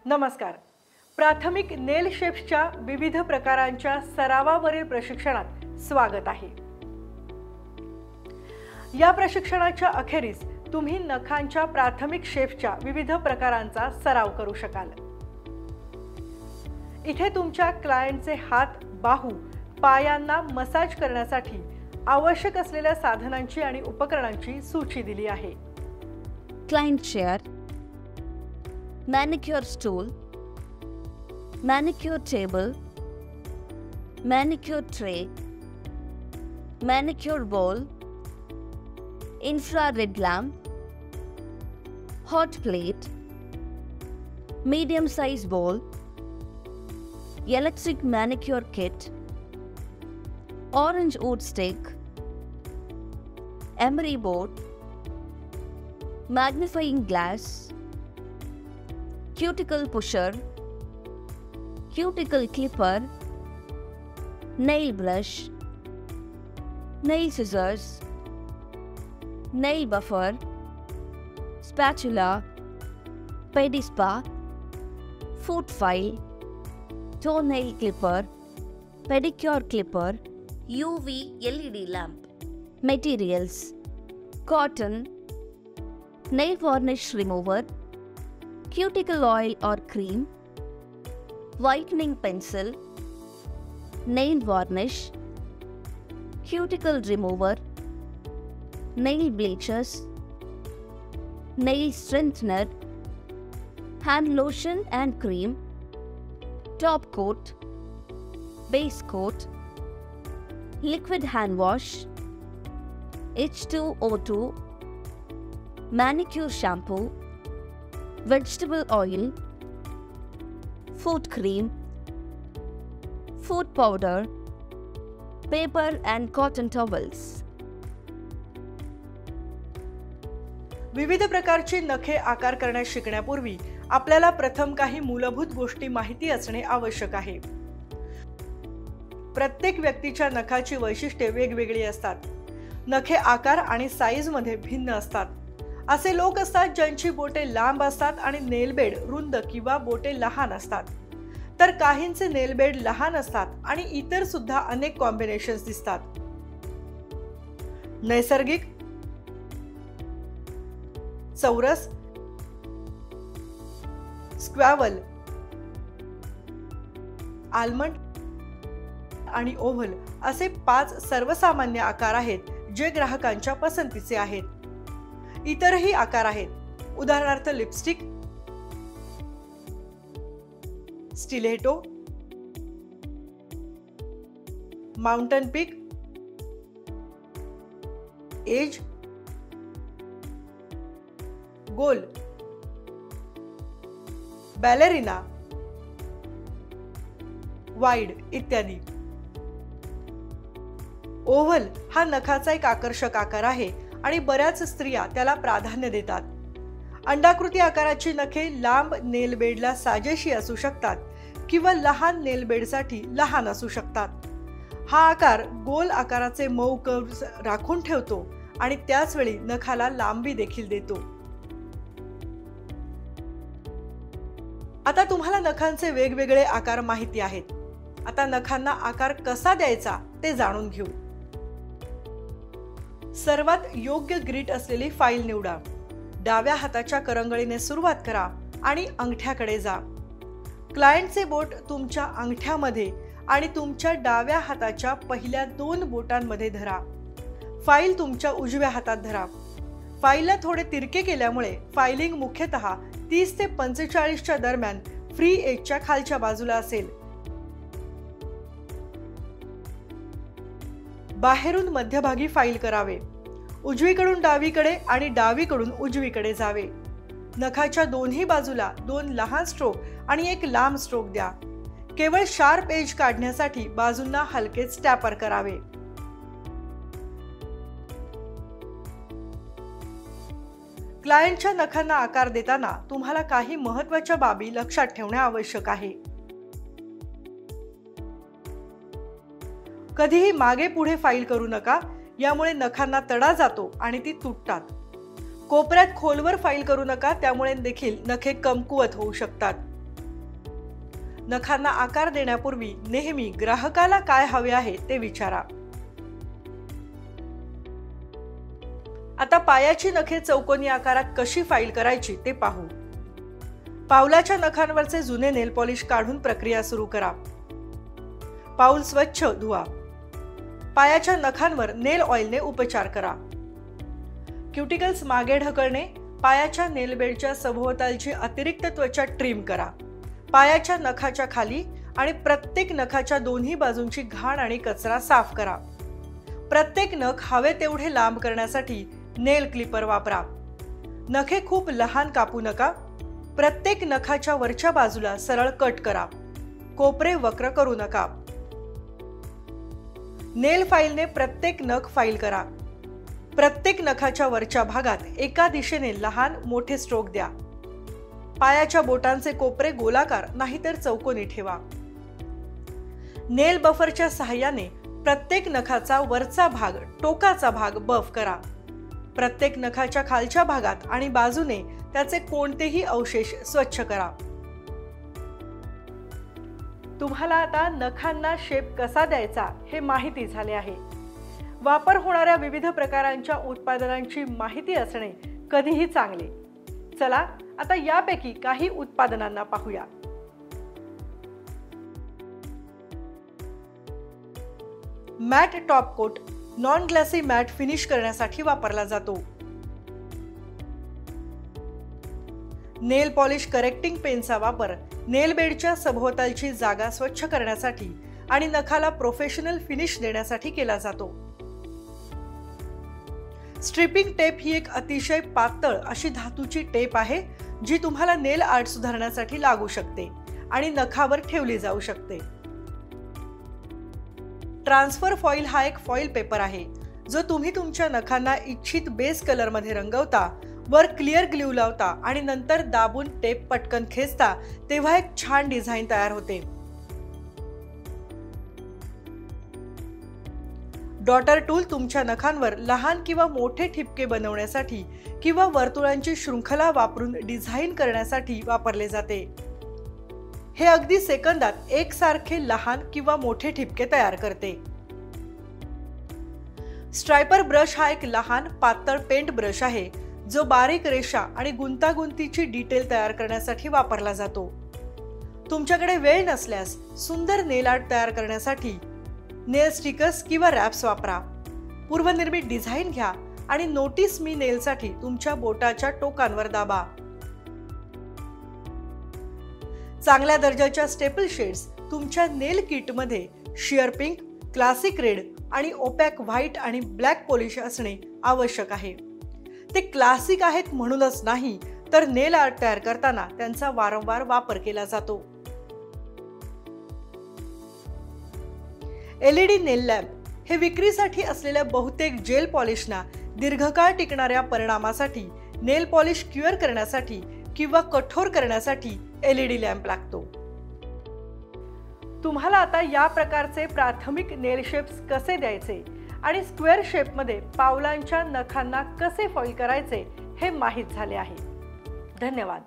नमस्कार. प्राथमिक नेल शेप्सच्या विविध प्रकारांच्या सरावावरील प्रशिक्षणात स्वागत आहे. या प्रशिक्षणाच्या अखेरीस तुम्ही नखांच्या प्राथमिक शेप्सच्या विविध प्रकारांचा सराव करू शकाल. इथे तुमच्या क्लायंटचे हात, बाहू, पायांना मसाज करण्यासाठी आवश्यक असलेल्या साधनांची आणि उपकरणांची सूची दिली आहे. Client chair, manicure stool, manicure table, manicure tray, manicure bowl, infrared lamp, hot plate, medium size bowl, electric manicure kit, orange wood stick, emery board, magnifying glass, cuticle pusher, cuticle clipper, nail brush, nail scissors, nail buffer, spatula, pedispa, foot file, toenail clipper, pedicure clipper, UV LED lamp. Materials: cotton, nail varnish remover, cuticle oil or cream, whitening pencil, nail varnish, cuticle remover, nail bleachers, nail strengthener, hand lotion and cream, top coat, base coat, liquid hand wash, H2O2, manicure shampoo, vegetable oil, foot cream, foot powder, paper and cotton towels. विविध प्रकारची नखे आकार करण्यास शिकण्यापूर्वी आपल्याला प्रथम काही मूलभूत गोष्टी माहिती असणे आवश्यक आहे. प्रत्येक व्यक्तीच्या नखाची वैशिष्ट्ये वेगवेगळी असतात. नखे आकार आणि साईज मध्ये भिन्न असतात. असे लोक असतात ज्यांची बोटे लांब असतात आणि नेलबेड रुंद किंवा बोटे लहान असतात, तर काहींचे नेलबेड लहान असतात आणि इतर सुद्धा अनेक कॉम्बिनेशन्स दिसतात. नैसर्गिक, चौरस, स्क्वॅवल, आल्मंड आणि ओव्हल असे 5 सर्वसामान्य आकार आहेत जे ग्राहकांच्या पसंतीचे आहेत. इतरही आकार आहेत. उदाहरणार्थ लिपस्टिक, स्टिलेटो, माउंटन पीक, एज, गोल, बॅलेरिना, वाइड इत्यादी. ओव्हल हा नखाचा एक आकर्षक आकार आहे आणि बऱ्याच स्त्रिया त्याला प्राधान्य देतात. अंडाकृती आकाराची नखे लांब नेलबेडला साजेशी असू शकतात किंवा लहान नेलबेडसाठी लहान असू शकतात. हा आकार गोल आकाराचे मऊ कर्व्स राखून ठेवतो आणि त्याच वेळी नखाला लांबी देखील देतो. आता तुम्हाला नखांचे वेगवेगळे आकार माहिती आहेत. आता नखांना आकार कसा द्यायचा ते जाणून घेऊ. सर्वात योग्य ग्रिट असलेली फाईल निवडा. डाव्या हाताच्या करंगळीने सुरुवात करा आणि अंगठ्याकडे जा. क्लायंटचे बोट तुमच्या अंगठ्यामध्ये आणि तुमच्या डाव्या हाताच्या पहिल्या 2 बोटांमध्ये धरा. फाईल तुमच्या उजव्या हातात धरा. फाईलला थोडे तिरके केल्यामुळे फायलिंग मुख्यतः 30 ते 45च्या दरम्यान फ्री एजच्या खालच्या बाजूला असेल. बाहेरून मध्यभागी फाईल करावे. उजवीकडून डावीकडे आणि डावीकडून उजवीकडे जावे. नखाच्या दोन्ही बाजूला 2 लहान स्ट्रोक आणि 1 लांब स्ट्रोक द्या. केवळ शार्प एज काढण्यासाठी बाजूंना हलके स्टॅपर करावे. क्लायंटच्या नखांना आकार देताना तुम्हाला काही महत्त्वाच्या बाबी लक्षात ठेवणे आवश्यक आहे. कधीही मागे पुढे फाईल करू नका. यामुळे नखांना तडा जातो आणि ती तुटतात. कोपऱ्यात खोलवर फाईल करू नका, त्यामुळे देखील नखे कमकुवत होऊ शकतात. नखांना आकार देण्यापूर्वी नेहमी ग्राहकाला काय हवे आहे ते विचारा. आता पायाची नखे चौकोनी आकारात कशी फाईल करायची ते पाहू. पावलाच्या नखांवरचे जुने नेल पॉलिश काढून प्रक्रिया सुरू करा. पाऊल स्वच्छ धुवा. पायाच्या नखांवर नेल ऑइलने उपचार करा. क्युटिकल्स मागे ढकलणे. पायाच्या नेल बेडच्या सभोवतालची अतिरिक्त त्वचा ट्रिम करा. पायाच्या नखाच्या खाली आणि प्रत्येक नखाच्या दोन्ही बाजूंची घाण आणि कचरा साफ करा. प्रत्येक नख हवे तेवढे लांब करण्यासाठी नेल क्लिपर वापरा. नखे खूप लहान कापू नका. प्रत्येक नखाच्या वरच्या बाजूला सरळ कट करा. कोपरे वक्र करू नका. नेल फाईलने प्रत्येक नख फाईल करा. प्रत्येक नखाच्या वरच्या भागात एका दिशेने लहान मोठे स्ट्रोक द्या. पायाच्या बोटांचे कोपरे गोलाकार नाहीतर चौकोनी ठेवा. नेल बफरच्या सहाय्याने प्रत्येक नखाचा वरचा भाग टोकाचा भाग बफ करा. प्रत्येक नखाच्या खालच्या भागात आणि बाजूने त्याचे कोणतेही अवशेष स्वच्छ करा. तुम्हाला आता नखांना शेप कसा द्यायचा हे माहिती झाले आहे. वापर होणाऱ्या विविध प्रकारांच्या उत्पादनांची माहिती असणे कधीही चांगले. चला आता यापैकी काही उत्पादनांना पाहूया. Matte top coat non glossy matte finish करण्यासाठी वापरला जातो. नेल पॉलिश करेक्टिंग पेनचा वापर नेल बेडच्या सभोवतालची जागा स्वच्छ करण्यासाठी आणि नखाला प्रोफेशनल फिनिश देण्यासाठी केला जातो. स्ट्रिपिंग टेप ही एक अतिशय पातळ अशी धातूची टेप आहे जी तुम्हाला नेल आर्ट सुधारण्यासाठी लागू शकते आणि नखावर ठेवली जाऊ शकते. ट्रान्सफर फॉईल हा एक फॉईल पेपर आहे जो तुम्ही तुमच्या नखांना इच्छित बेस कलर मध्ये रंगवता, वर क्लिअर ग्लू लावता आणि नंतर दाबून टेप पटकन खेचता तेव्हा एक छान डिझाईन तयार होते. डॉटर टूल तुमच्या नखांवर लहान किंवा मोठे ठिपके बनवण्यासाठी किंवा वर्तुळांची शृंखला वापरून डिझाईन करण्यासाठी वापरले जाते. हे अगदी सेकंदात एकसारखे लहान किंवा मोठे ठिपके तयार करते. स्ट्रायपर ब्रश हा एक लहान पातळ पेंट ब्रश आहे जो बारीक रेषा आणि गुंतागुंतीची डिटेल तयार करण्यासाठी वापरला जातो. तुमच्याकडे वेळ नसल्यास सुंदर नेल आर्ट तयार करण्यासाठी नेल स्टिकर्स किंवा रॅप्स वापरा. पूर्वनिर्मित डिझाईन घ्या आणि नोटीस मी नेलसाठी तुमच्या बोटाच्या टोकांवर दाबा. चांगल्या दर्जाच्या स्टेपल शेड्स तुमच्या नेल किटमध्ये शियर पिंक, क्लासिक रेड आणि ओपॅक व्हाईट आणि ब्लॅक पॉलिश असणे आवश्यक आहे. ते क्लासिक आहेत म्हणूनच नाही तर नेल आर्ट तयार करताना त्यांचा वारंवार वापर केला जातो. LED नेल लॅम्प हे विक्रीसाठी असलेल्या बहुतेक जेल पॉलिशना दीर्घकाळ टिकणाऱ्या परिणामासाठी नेल पॉलिश क्युअर करण्यासाठी किंवा कठोर करण्यासाठी LED लॅम्प लागतो. तुम्हाला आता या प्रकारचे प्राथमिक नेल शेप्स कसे द्यायचे आणि स्क्वेअर शेपमध्ये पावलांच्या नखांना कसे फॉईल करायचे हे माहीत झाले आहे. धन्यवाद.